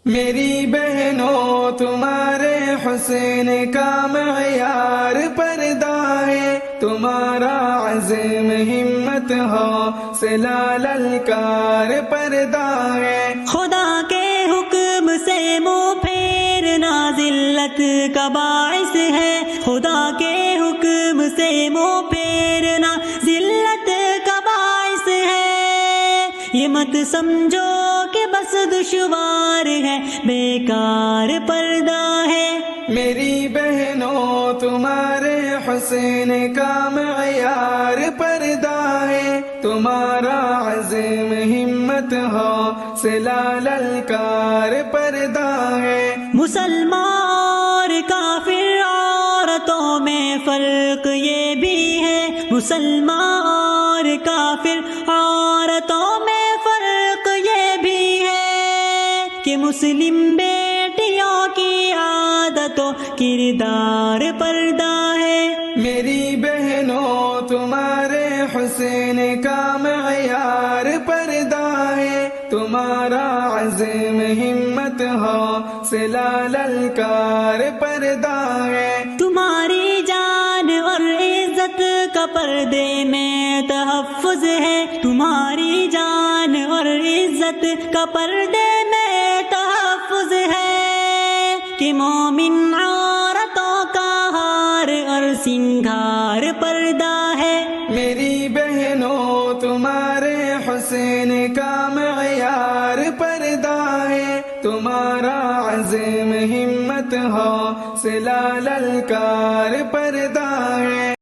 میری بہنوں تمہارے حسن کا معیار پردہ ہے، تمہارا عزم ہمت حوصلہ للکار پردہ ہے۔ خدا کے حکم سے منہ پھیرنا ذلت کا باعث ہے، خدا کے حکم سے منہ پھیرنا ذلت کا باعث ہے۔ یہ مت سمجھو کہ بس دشوار ہے، بیکار پردہ ہے۔ میری بہنوں تمہارے حسن کا معیار پردہ ہے، تمہارا عزم ہمت حوصلہ للکار پردہ ہے۔ مسلمان اور کافر عورتوں میں فرق یہ بھی ہے، مسلمان اور کافر عورتوں میں فرق یہ بھی ہے کہ مسلم بیٹیوں کی عادت و کردار پردہ ہے۔ میری بہنوں تمہارے حسن کا معیار پردہ ہے، تمہارا عزم ہمت حوصلہ للکار پردہ ہے۔ تمہاری جان اور عزت کا پردے میں تحفظ ہے، تمہاری جان اور عزت کا پردے میں تحفظ ہے کہ مومن عورتوں کا ہار اور سنگھار پردہ ہے۔ میری بہنوں تمہارے حسن کا معیار پردہ ہے، تمہارا عزم ہمت حوصلہ للکار پردہ ہے۔